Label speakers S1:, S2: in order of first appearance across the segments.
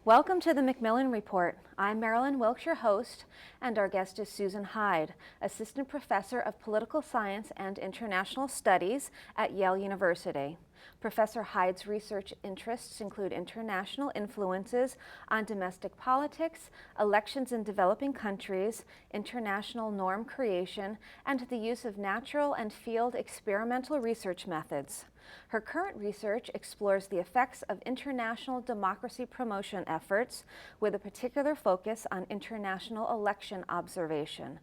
S1: Welcome to the Macmillan Report. I'm Marilyn Wilkes, your host, and our guest is Susan Hyde, Assistant Professor of Political Science and International Studies at Yale University. Professor Hyde's research interests include international influences on domestic politics, elections in developing countries, international norm creation, and the use of natural and field experimental research methods. Her current research explores the effects of international democracy promotion efforts with a particular focus on international election observation.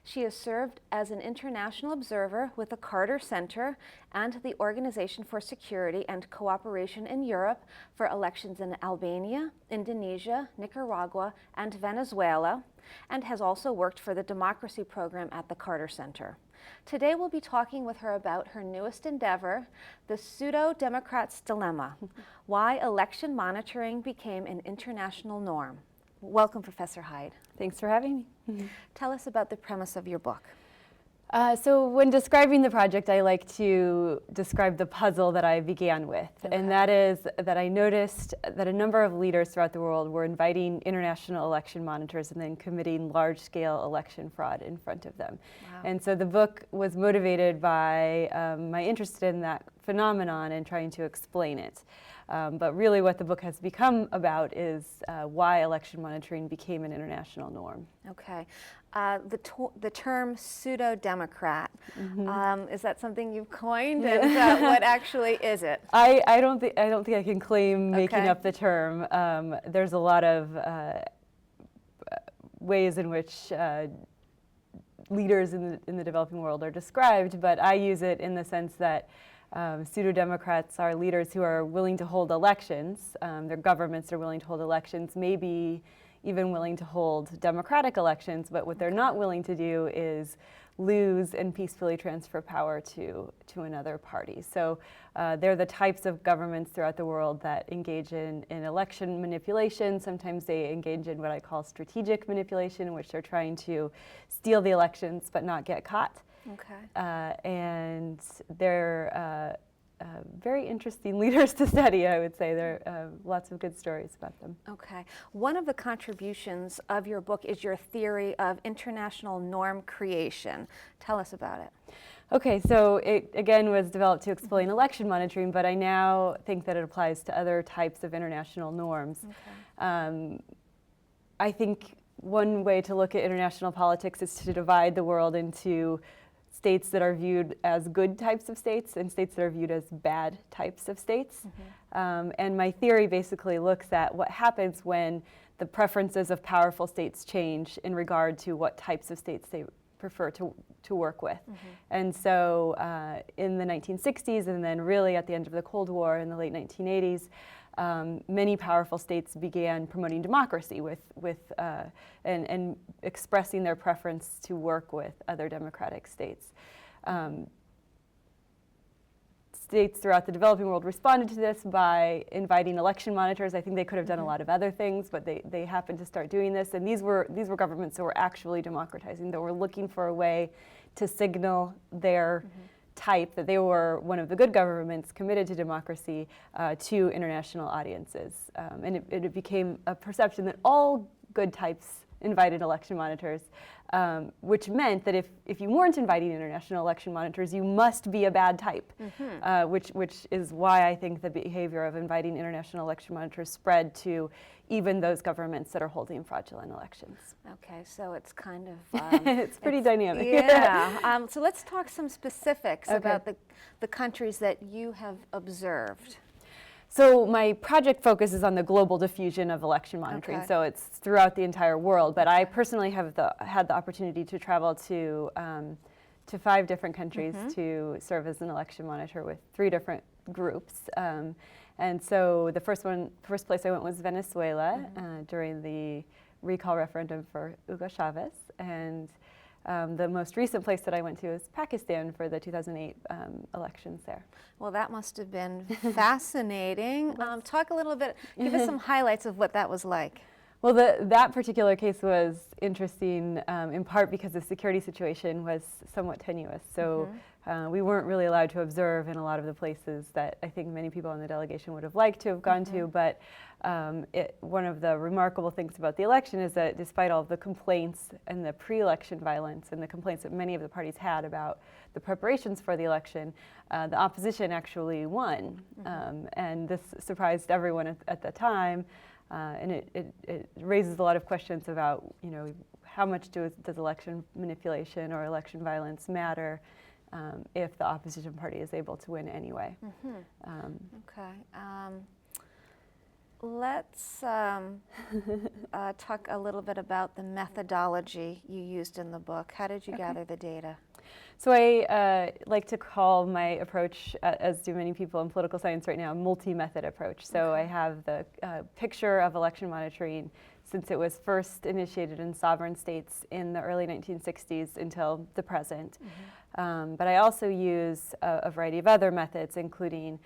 S1: She has served as an international observer with the Carter Center and the Organization for Security and Cooperation in Europe for elections in Albania, Indonesia, Nicaragua, and Venezuela, and has also worked for the Democracy Program at the Carter Center. Today we'll be talking with her about her newest endeavor, the Pseudo-Democrats Dilemma, why election monitoring became an international norm. Welcome, Professor Hyde.
S2: Thanks for having me.
S1: Tell us about the premise of your book.
S2: So when describing the project, I like to describe the puzzle that I began with.
S1: Okay.
S2: And that is that I noticed that a number of leaders throughout the world were inviting international election monitors and then committing large-scale election fraud in front of them.
S1: Wow.
S2: And so the book was motivated by my interest in that phenomenon and trying to explain it. But really what the book has become about is why election monitoring became an international norm.
S1: Okay. The term pseudo-democrat, is that something you've coined? And what actually is it?
S2: I don't think I can claim making up the term. There's a lot of ways in which leaders in the developing world are described, but I use it in the sense that pseudo-democrats are leaders who are willing to hold elections. Their governments are willing to hold elections, maybe even willing to hold democratic elections, but what they're not willing to do is lose and peacefully transfer power to another party. So they're the types of governments throughout the world that engage in election manipulation. Sometimes they engage in what I call strategic manipulation, in which they're trying to steal the elections but not get caught.
S1: Okay.
S2: And they're very interesting leaders to study, I would say. There are lots of good stories about them.
S1: Okay. One of the contributions of your book is your theory of international norm creation. Tell us about it.
S2: Okay, so it again was developed to explain election monitoring, but I now think that it applies to other types of international norms.
S1: Okay.
S2: I think one way to look at international politics is to divide the world into states that are viewed as good types of states and states that are viewed as bad types of states. And my theory basically looks at what happens when the preferences of powerful states change in regard to what types of states they prefer to work with. And so in the 1960s and then really at the end of the Cold War in the late 1980s, many powerful states began promoting democracy and expressing their preference to work with other democratic states. States throughout the developing world responded to this by inviting election monitors. I think they could have done a lot of other things, but they happened to start doing this. And these were governments that were actually democratizing, that were looking for a way to signal their type, that they were one of the good governments committed to democracy to international audiences. And it became a perception that all good types invited election monitors, which meant that if you weren't inviting international election monitors, you must be a bad type, which is why I think the behavior of inviting international election monitors spread to even those governments that are holding fraudulent elections.
S1: Okay, so it's kind of...
S2: it's pretty dynamic.
S1: Yeah. So let's talk some specifics about the countries that you have observed.
S2: So my project focuses on the global diffusion of election monitoring, so it's throughout the entire world. But I personally have had the opportunity to travel to 5 different countries to serve as an election monitor with 3 different groups. And so the first place I went was Venezuela during the recall referendum for Hugo Chavez, and the most recent place that I went to is Pakistan for the 2008 elections there.
S1: Well, that must have been fascinating. Talk a little bit, give us some highlights of what that was like.
S2: Well, that particular case was interesting in part because the security situation was somewhat tenuous. So We weren't really allowed to observe in a lot of the places that I think many people in the delegation would have liked to have gone to, but one of the remarkable things about the election is that despite all of the complaints and the pre-election violence and the complaints that many of the parties had about the preparations for the election, the opposition actually won. And this surprised everyone at the time, and it raises a lot of questions about, how much does election manipulation or election violence matter if the opposition party is able to win anyway.
S1: Okay. Let's talk a little bit about the methodology you used in the book. How did you gather the data?
S2: So I like to call my approach, as do many people in political science right now, a multi-method approach. So I have the picture of election monitoring since it was first initiated in sovereign states in the early 1960s until the present. But I also use a variety of other methods, including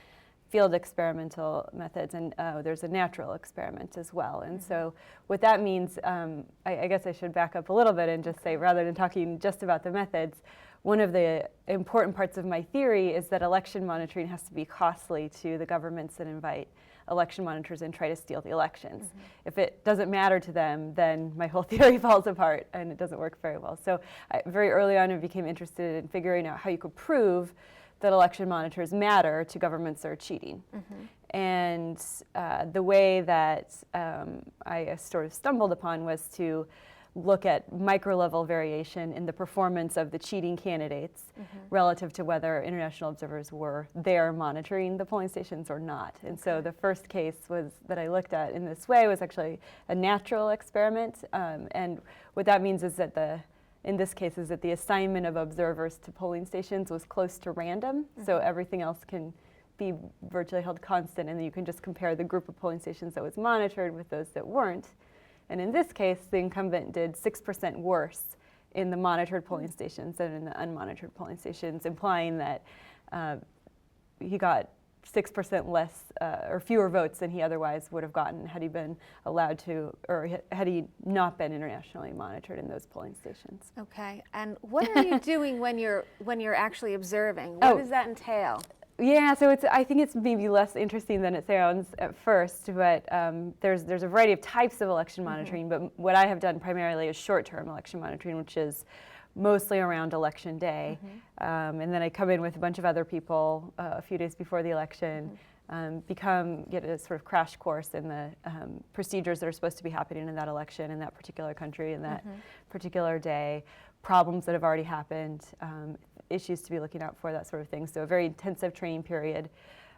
S2: field experimental methods, and there's a natural experiment as well. And so what that means, I guess I should back up a little bit and just say, rather than talking just about the methods, one of the important parts of my theory is that election monitoring has to be costly to the governments that invite election monitors and try to steal the elections. If it doesn't matter to them, then my whole theory falls apart and it doesn't work very well. So very early on I became interested in figuring out how you could prove that election monitors matter to governments that are cheating. And the way that I sort of stumbled upon was to look at micro-level variation in the performance of the cheating candidates relative to whether international observers were there monitoring the polling stations or not. And so the first case that I looked at in this way was actually a natural experiment. And what that means is that in this case is that the assignment of observers to polling stations was close to random, so everything else can be virtually held constant, and then you can just compare the group of polling stations that was monitored with those that weren't. And in this case, the incumbent did 6% worse in the monitored polling stations than in the unmonitored polling stations, implying that he got 6% less or fewer votes than he otherwise would have gotten had he been allowed to, or had he not been internationally monitored in those polling stations.
S1: Okay, and what are you doing when you're actually observing? What does that entail?
S2: Yeah, so I think it's maybe less interesting than it sounds at first, but there's a variety of types of election monitoring, but what I have done primarily is short-term election monitoring, which is mostly around election day. And then I come in with a bunch of other people a few days before the election, get a sort of crash course in the procedures that are supposed to be happening in that election, in that particular country, in that particular day, problems that have already happened, issues to be looking out for, that sort of thing. So a very intensive training period.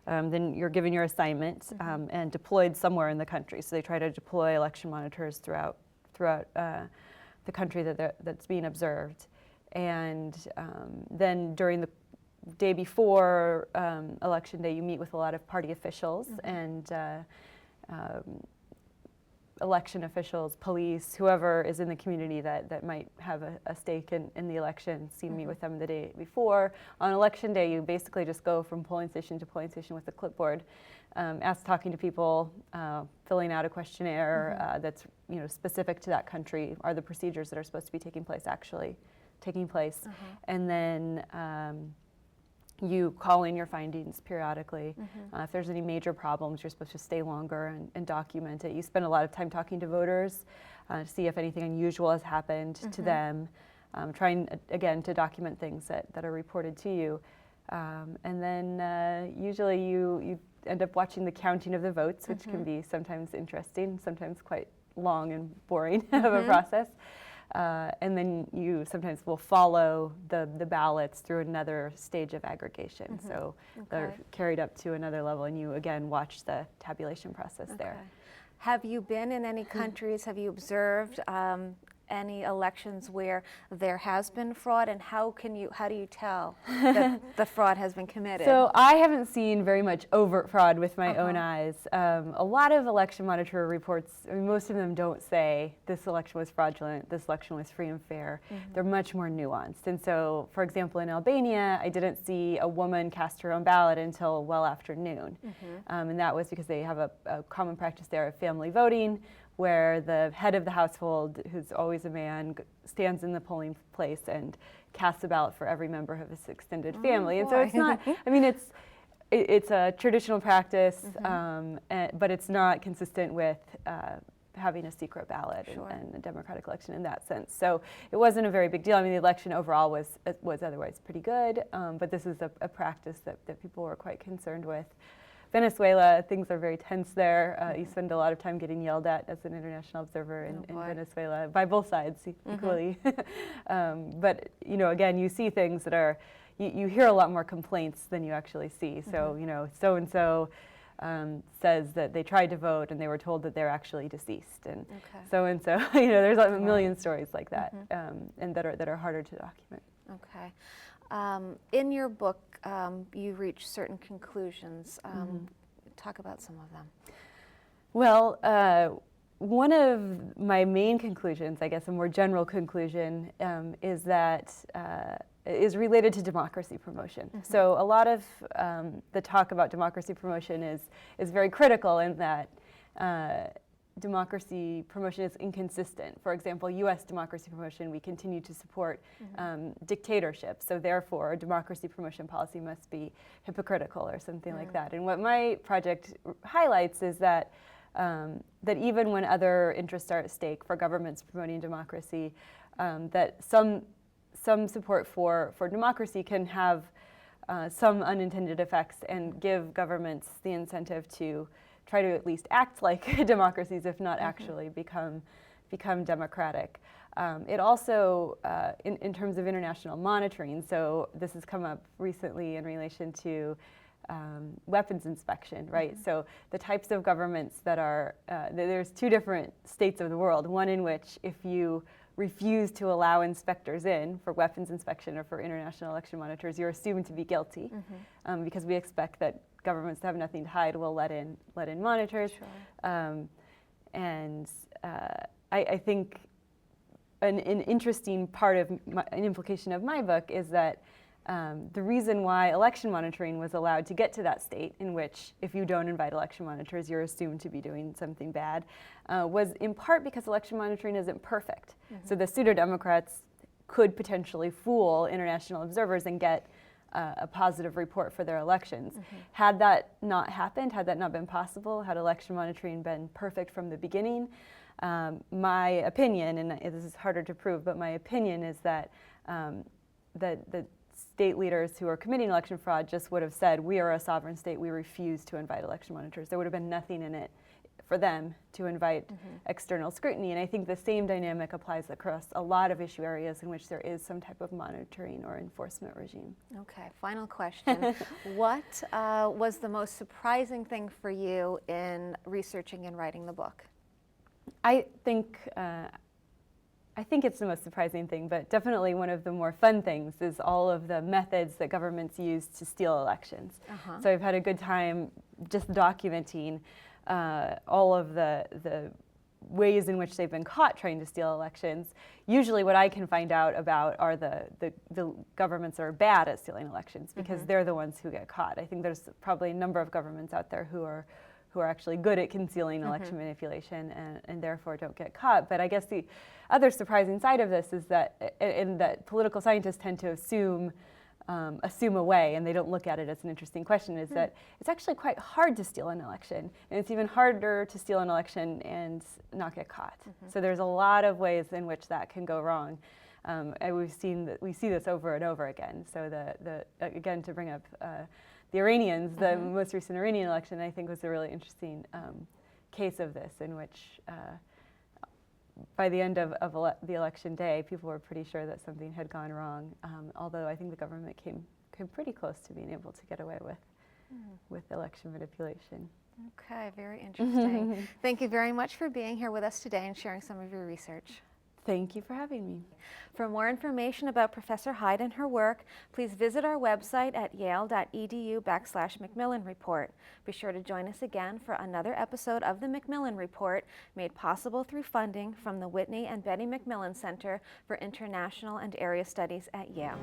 S2: Then you're given your assignment and deployed somewhere in the country. So they try to deploy election monitors throughout the country that's being observed. And then during the day before election day, you meet with a lot of party officials and election officials, police, whoever is in the community that might have a stake in the election. So you meet with them the day before. On election day, you basically just go from polling station to polling station with a clipboard, talking to people, filling out a questionnaire that's specific to that country. Are the procedures that are supposed to be taking place actually taking place? And then you call in your findings periodically. If there's any major problems, you're supposed to stay longer and document it. You spend a lot of time talking to voters to see if anything unusual has happened to them, trying, again, to document things that are reported to you. And then usually you end up watching the counting of the votes, which can be sometimes interesting, sometimes quite long and boring of a process. And then you sometimes will follow the ballots through another stage of aggregation. So they're carried up to another level, and you again watch the tabulation process there.
S1: Have you been in any countries, have you observed any elections where there has been fraud, and how do you tell that the fraud has been committed?
S2: So I haven't seen very much overt fraud with my own eyes. A lot of election monitor reports, I mean, most of them don't say this election was fraudulent, this election was free and fair. They're much more nuanced. And so, for example, in Albania, I didn't see a woman cast her own ballot until well after noon. And that was because they have a common practice there of family voting, where the head of the household, who's always a man, stands in the polling place and casts a ballot for every member of his extended family. And so it's not, I mean, it's a traditional practice, but it's not consistent with having a secret ballot and a democratic election in that sense. So it wasn't a very big deal. I mean, the election overall was otherwise pretty good, but this is a practice that people were quite concerned with. Venezuela, things are very tense there. You spend a lot of time getting yelled at as an international observer in Venezuela, by both sides equally. But, you know, again, you see things that are, you hear a lot more complaints than you actually see. So, you know, so-and-so says that they tried to vote and they were told that they're actually deceased, and so-and-so, you know, there's a million stories like that, and that are harder to document.
S1: Okay. In your book, you reach certain conclusions. Talk about some of them.
S2: Well, one of my main conclusions, I guess a more general conclusion, is that is related to democracy promotion. So a lot of the talk about democracy promotion is very critical in that democracy promotion is inconsistent. For example, U.S. democracy promotion, we continue to support dictatorship, so therefore a democracy promotion policy must be hypocritical or something like that. And what my project highlights is that that even when other interests are at stake for governments promoting democracy, that some support for democracy can have some unintended effects and give governments the incentive to try to at least act like democracies, if not actually become democratic. It also, in terms of international monitoring, so this has come up recently in relation to weapons inspection, right? So the types of governments that are, there's two different states of the world, one in which if you refuse to allow inspectors in for weapons inspection or for international election monitors, you're assumed to be guilty, because we expect that governments that have nothing to hide will let in monitors. And I think an interesting part of an implication of my book is that the reason why election monitoring was allowed to get to that state in which if you don't invite election monitors, you're assumed to be doing something bad, was in part because election monitoring isn't perfect. So the pseudo-Democrats could potentially fool international observers and get a positive report for their elections. Had that not happened, had that not been possible, had election monitoring been perfect from the beginning, my opinion, and this is harder to prove, but my opinion is that the state leaders who are committing election fraud just would have said, we are a sovereign state, we refuse to invite election monitors. There would have been nothing in it for them to invite external scrutiny. And I think the same dynamic applies across a lot of issue areas in which there is some type of monitoring or enforcement regime.
S1: Okay, final question. What was the most surprising thing for you in researching and writing the book?
S2: I think it's the most surprising thing, but definitely one of the more fun things is all of the methods that governments use to steal elections. So I've had a good time just documenting all of the ways in which they've been caught trying to steal elections. Usually what I can find out about are the governments that are bad at stealing elections, because they're the ones who get caught. I think there's probably a number of governments out there who are actually good at concealing election manipulation and therefore don't get caught. But I guess the other surprising side of this is that, that political scientists tend to assume away, and they don't look at it as an interesting question, is that it's actually quite hard to steal an election, and it's even harder to steal an election and not get caught. So there's a lot of ways in which that can go wrong. And we see this over and over again. So again, to bring up the Iranians, the most recent Iranian election, I think was a really interesting case of this, in which by the end of the election day, people were pretty sure that something had gone wrong, although I think the government came pretty close to being able to get away with election manipulation.
S1: Okay, very interesting. Thank you very much for being here with us today and sharing some of your research.
S2: Thank you for having me.
S1: For more information about Professor Hyde and her work, please visit our website at yale.edu/Macmillan Report. Be sure to join us again for another episode of the Macmillan Report, made possible through funding from the Whitney and Betty Macmillan Center for International and Area Studies at Yale.